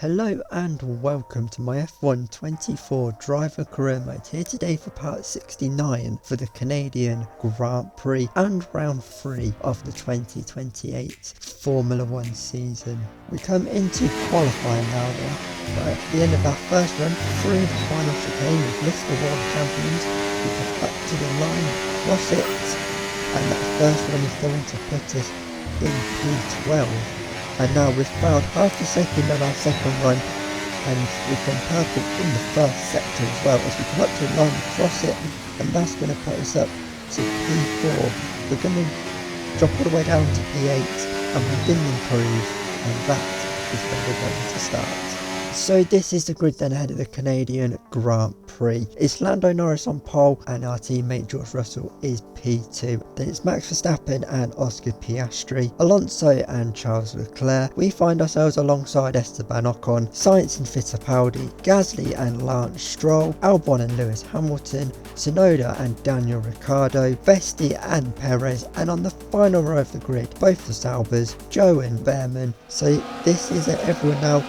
Hello and welcome to my F1 24 driver career mode, here today for part 69 for the Canadian Grand Prix and round 3 of the 2028 Formula 1 season. We come into qualifying now then. Right at the end of our first run through the final chicane, we've missed the world champions. We come up to the line, cross it, and that first run is going to put us in P12. And now we've found half a second on our second run, and we've gone perfect in the first sector as well. As we come up to the line, cross it, and that's going to put us up to P4. We're going to drop all the way down to P8, and we didn't improve, and that is where we're going to start. So this is the grid then ahead of the Canadian Grand Prix. It's Lando Norris on pole and our teammate George Russell is P2. Then it's Max Verstappen and Oscar Piastri, Alonso and Charles Leclerc. We find ourselves alongside Esteban Ocon, Sainz and Fittipaldi, Gasly and Lance Stroll, Albon and Lewis Hamilton, Tsunoda and Daniel Ricciardo, Vesti and Perez, and on the final row of the grid, both the Saubers, Joe and Behrman. So this is everyone now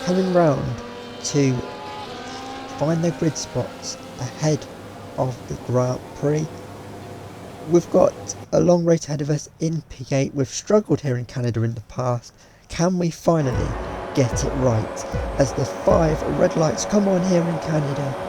coming round to find their grid spots ahead of the Grand Prix. We've got a long race ahead of us in P8. We've struggled here in Canada in the past. Can we finally get it right as the 5 red lights come on here in Canada?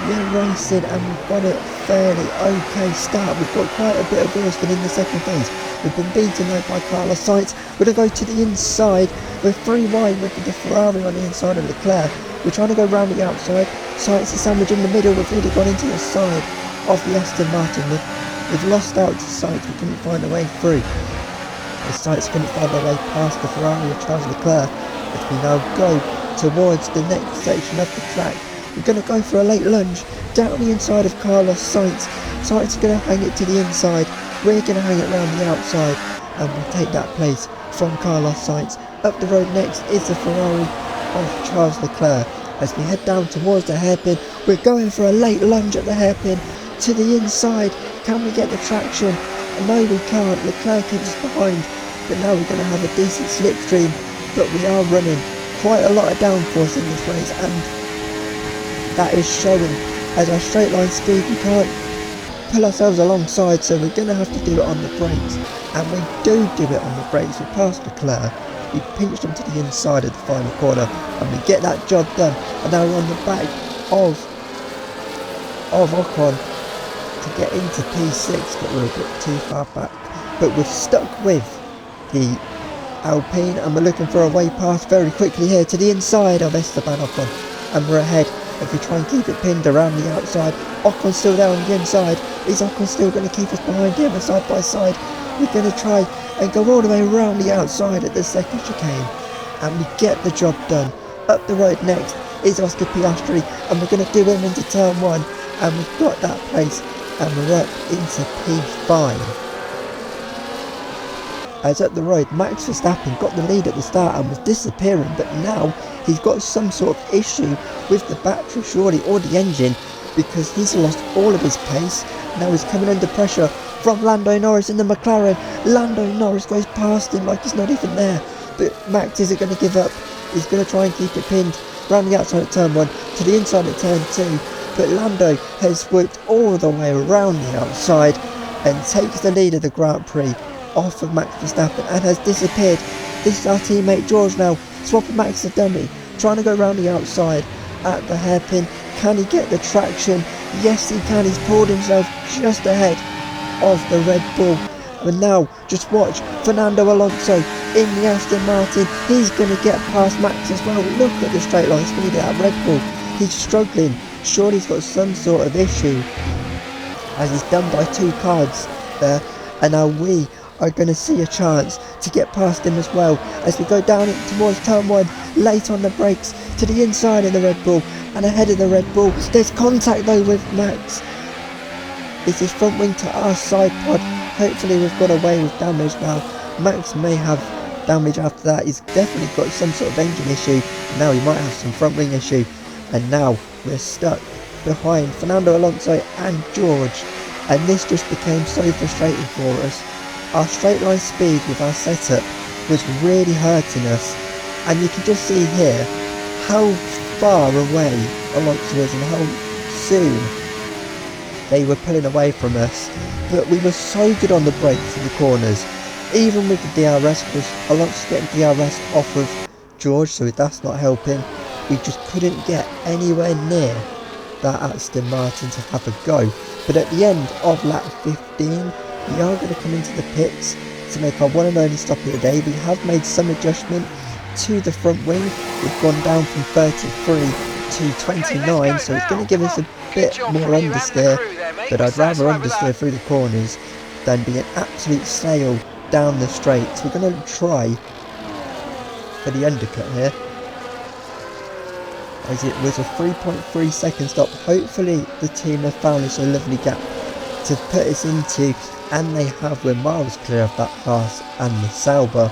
We're racing and we've got a fairly okay start. We've got quite a bit of Wilson in the second phase. We've been beaten though by Carlos Sainz. We're going to go to the inside. We're 3 wide with the Ferrari on the inside of Leclerc. We're trying to go round the outside. Sainz is sandwiched in the middle. We've really gone into the side of the Aston Martin. We've lost out to Sainz. We couldn't find a way through. The Sainz couldn't find their way past the Ferrari of Charles Leclerc. As we now go towards the next section of the track, we're going to go for a late lunge down the inside of Carlos Sainz. Sainz is going to hang it to the inside. We're going to hang it round the outside, and we'll take that place from Carlos Sainz. Up the road next is the Ferrari of Charles Leclerc. As we head down towards the hairpin, we're going for a late lunge at the hairpin to the inside. Can we get the traction? No, we can't. Leclerc is behind, but now we're going to have a decent slipstream. But we are running quite a lot of downforce in this race, and that is showing. As our straight line speed, we can't pull ourselves alongside, so we're going to have to do it on the brakes. And we do it on the brakes. We pass Leclerc. We pinch them to the inside of the final corner, and we get that job done. And now we're on the back of Ocon to get into P6, but we're a bit too far back. But we've stuck with the Alpine, and we're looking for a way past very quickly here to the inside of Esteban Ocon, and we're ahead. If we try and keep it pinned around the outside, Ocon's still there on the inside. Is Ocon still going to keep us behind him side by side? We're going to try and go all the way around the outside at the second chicane, and we get the job done. Up the road next is Oscar Piastri, and we're going to do him into turn 1, and we've got that place, and we're up into P5. As up the road, Max Verstappen got the lead at the start and was disappearing, but now he's got some sort of issue with the battery surely, or the engine, because he's lost all of his pace. Now he's coming under pressure from Lando Norris in the McLaren. Lando Norris goes past him like he's not even there, but Max isn't going to give up. He's going to try and keep it pinned around the outside of turn 1 to the inside of turn 2, but Lando has swooped all the way around the outside and takes the lead of the Grand Prix off of Max Verstappen and has disappeared. This is our teammate George now, swapping Max the dummy, trying to go around the outside at the hairpin. Can he get the traction? Yes he can. He's pulled himself just ahead of the Red Bull. And now just watch Fernando Alonso in the Aston Martin. He's going to get past Max as well. Look at the straight line speed of that Red Bull. He's struggling. Surely he's got some sort of issue, as he's done by 2 cards there. And now we are going to see a chance to get past him as well, as we go down it towards turn 1, late on the brakes to the inside of the Red Bull and ahead of the Red Bull. There's contact though with Max. This is front wing to our side pod. Hopefully we've got away with damage now. Max may have damage after that. He's definitely got some sort of engine issue. Now he might have some front wing issue, and now we're stuck behind Fernando Alonso and George, and this just became so frustrating for us. Our straight line speed with our setup was really hurting us, And you can just see here how far away Alonso is and how soon they were pulling away from us. But we were so good on the brakes in the corners, even with the DRS, because Alonso's getting DRS off of George, so that's not helping. We just couldn't get anywhere near that Aston Martin to have a go. But at the end of lap 15, we are going to come into the pits to make our one and only stop of the day. We have made some adjustment to the front wing. We've gone down from 33 to 29, so it's going to give us a bit more understeer, but I'd rather understeer through the corners than be an absolute sail down the straight. So we're going to try for the undercut here, as it was a 3.3 second stop. Hopefully the team have found us a lovely gap to put us into, and they have. We're miles clear of that Haas and the Sauber,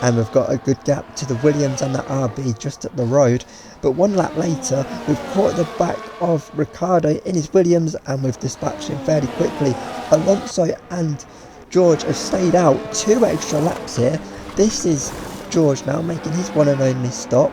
and we've got a good gap to the Williams and the RB just up the road. But one lap later, we've caught the back of Ricciardo in his Williams, and we've dispatched him fairly quickly. Alonso and George have stayed out 2 extra laps here. This is George now making his one and only stop,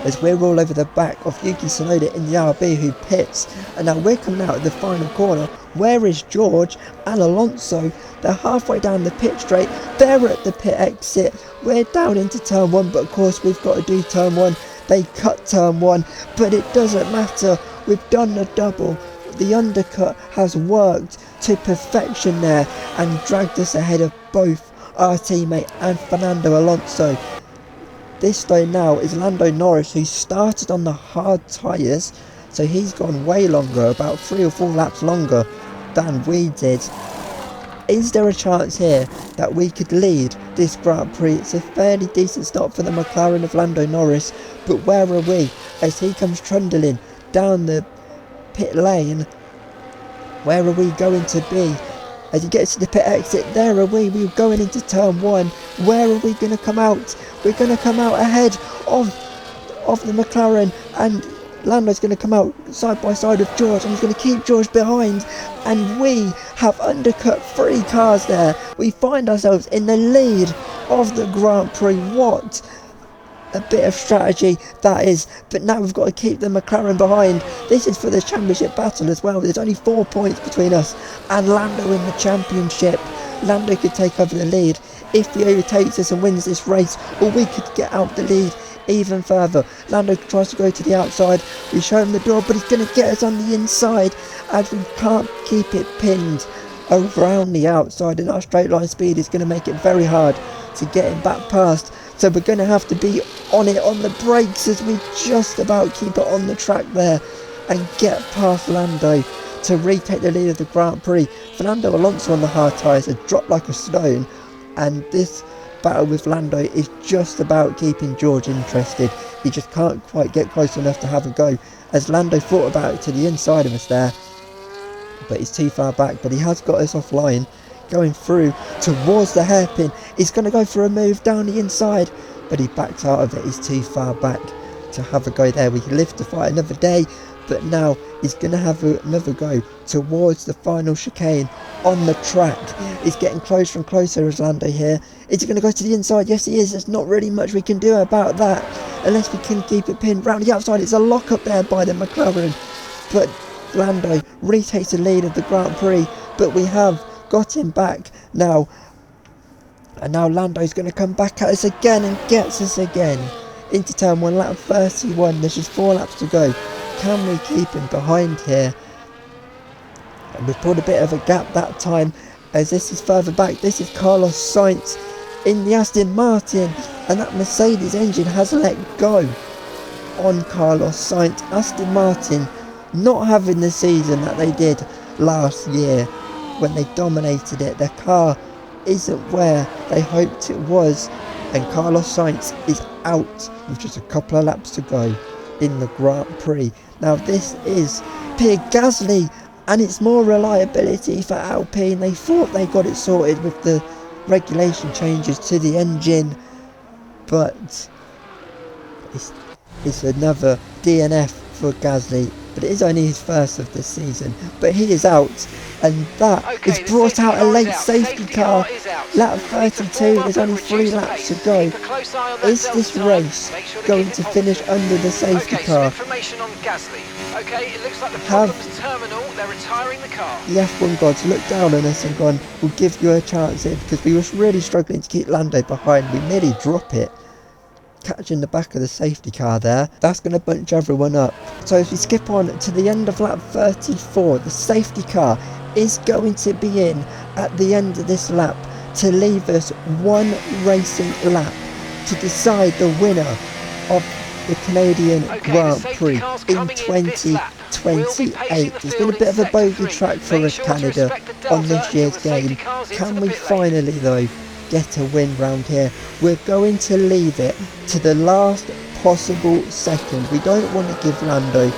as we're all over the back of Yuki Tsunoda in the RB, who pits. And now we're coming out of the final corner. Where is George and Alonso? They're halfway down the pit straight. They're at the pit exit. We're down into turn 1, but of course we've got to do turn 1. They cut turn 1, but it doesn't matter. We've done the double. The undercut has worked to perfection there and dragged us ahead of both our teammate and Fernando Alonso. This though now is Lando Norris, who started on the hard tyres, so he's gone way longer, about 3 or 4 laps longer than we did. Is there a chance here that we could lead this Grand Prix? It's a fairly decent stop for the McLaren of Lando Norris, but where are we as he comes trundling down the pit lane? Where are we going to be as he gets to the pit exit? There are we. We're going into turn 1. Where are we going to come out? We're going to come out ahead of the McLaren, and Lando's going to come out side by side with George, and he's going to keep George behind, and we have undercut 3 cars there. We find ourselves in the lead of the Grand Prix. What a bit of strategy that is. But now we've got to keep the McLaren behind. This is for the championship battle as well. There's only 4 points between us and Lando in the championship. Lando could take over the lead if he overtakes us and wins this race, or we could get out the lead even further. Lando tries to go to the outside. We show him the door, but he's going to get us on the inside, as we can't keep it pinned around the outside, and our straight line speed is going to make it very hard to get him back past. So we're going to have to be on it on the brakes as we just about keep it on the track there and get past Lando to retake the lead of the Grand Prix. Fernando Alonso on the hard tyres has dropped like a stone, and this battle with Lando is just about keeping George interested. He just can't quite get close enough to have a go, as Lando thought about it to the inside of us there, but he's too far back. But he has got us offline, going through towards the hairpin. He's going to go for a move down the inside, but he backs out of it. He's too far back to have a go there. We can live to fight another day, but now he's going to have another go towards the final chicane on the track. He's getting closer and closer as Lando here. Is he going to go to the inside? Yes, he is. There's not really much we can do about that unless we can keep it pinned round the outside. It's a lock up there by the McLaren, but Lando retakes the lead of the Grand Prix, but we have got him back now, and now Lando's going to come back at us again and gets us again into turn 1, lap 31. There's just 4 laps to go. Can we keep him behind here? And we've pulled a bit of a gap that time, as this is further back. This is Carlos Sainz in the Aston Martin, and that Mercedes engine has let go on Carlos Sainz. Aston Martin not having the season that they did last year when they dominated it. Their car isn't where they hoped it was, and Carlos Sainz is out with just a couple of laps to go in the Grand Prix. Now this is Pierre Gasly, and it's more reliability for Alpine. They thought they got it sorted with the regulation changes to the engine, but it's another DNF for Gasly but it is only his first of the season. But he is out, and that has brought out a late safety car. Lap 32, there's only 3 laps to go. Is this race going to finish under the safety car? Have the F1 gods looked down on us and gone, we'll give you a chance here, because we were really struggling to keep Lando behind. We nearly drop it, catching the back of the safety car there. That's going to bunch everyone up. So as we skip on to the end of lap 34, the safety car is going to be in at the end of this lap to leave us one racing lap to decide the winner of the Canadian Grand Prix in 2028. It's been a bit of a bogey track for us, Canada, on this year's game. Can we finally, though, get a win round here? We're going to leave it to the last possible second. We don't want to give Lando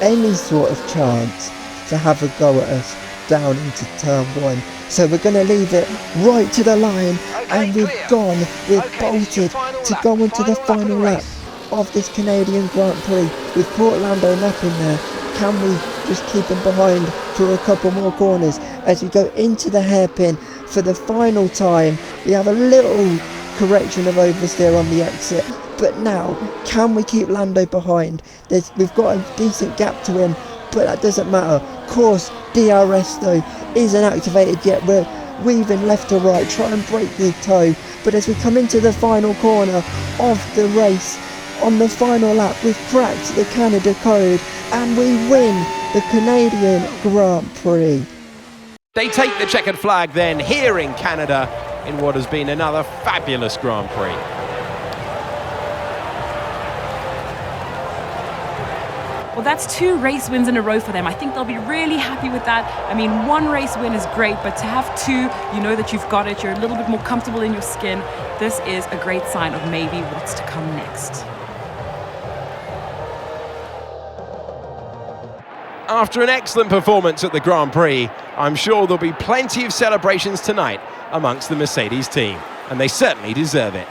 any sort of chance to have a go at us down into turn 1. So we're going to leave it right to the line, and we've bolted to go into the final lap of this Canadian Grand Prix. We've brought Lando up in there. Can we just keep him behind for a couple more corners as we go into the hairpin for the final time? We have a little correction of oversteer on the exit, but now can we keep Lando behind? We've got a decent gap to him, but that doesn't matter. Of course, DRS though isn't activated yet. We're weaving left to right, try and break the toe, but as we come into the final corner of the race, on the final lap, we've cracked the Canada code and we win the Canadian Grand Prix. They take the checkered flag then here in Canada in what has been another fabulous Grand Prix. Well, that's 2 race wins in a row for them. I think they'll be really happy with that. I mean, 1 race win is great, but to have 2, you know that you've got it. You're a little bit more comfortable in your skin. This is a great sign of maybe what's to come next. After an excellent performance at the Grand Prix, I'm sure there'll be plenty of celebrations tonight amongst the Mercedes team, and they certainly deserve it.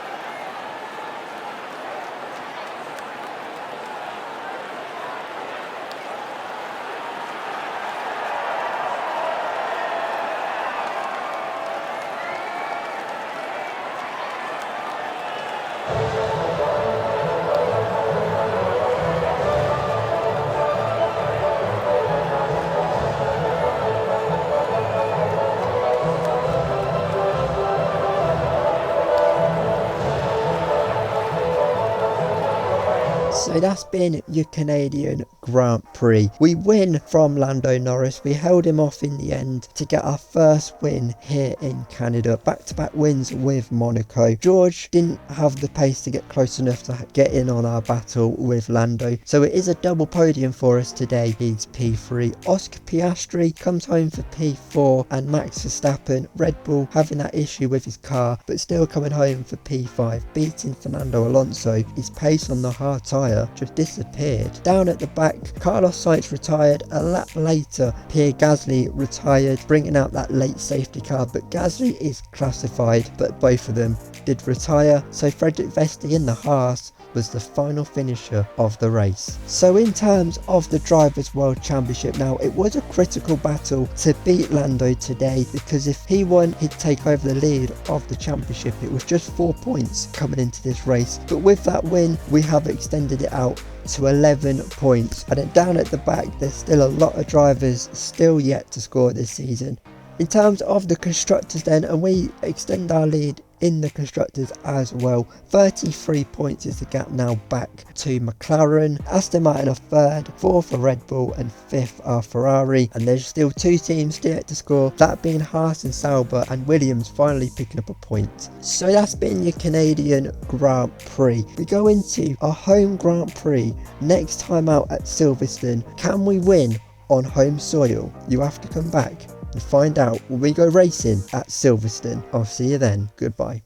So that's been your Canadian Grand Prix. We win from Lando Norris. We held him off in the end to get our first win here in Canada. Back-to-back wins with Monaco. George didn't have the pace to get close enough to get in on our battle with Lando. So it is a double podium for us today. He's P3. Oscar Piastri comes home for P4, and Max Verstappen, Red Bull, having that issue with his car, but still coming home for P5, beating Fernando Alonso. His pace on the hard tyre just disappeared. Down at the back, Carlos Sainz retired. A lap later, Pierre Gasly retired, bringing out that late safety car, but Gasly is classified, but both of them did retire. So Frederick Vesti in the Haas was the final finisher of the race. So in terms of the Drivers' World Championship now, it was a critical battle to beat Lando today, because if he won, he'd take over the lead of the championship. It was just 4 points coming into this race, but with that win, we have extended it out to 11 points. And then down at the back, there's still a lot of drivers still yet to score this season. In terms of the constructors then, and we extend our lead in the constructors as well. 33 points is the gap now back to McLaren. Aston Martin are third, fourth are Red Bull, and fifth are Ferrari. And there's still 2 teams still yet to score, that being Haas and Sauber, and Williams finally picking up a point. So that's been your Canadian Grand Prix. We go into our home Grand Prix next time out at Silverstone. Can we win on home soil? You have to come back and find out when we go racing at Silverstone. I'll see you then. Goodbye.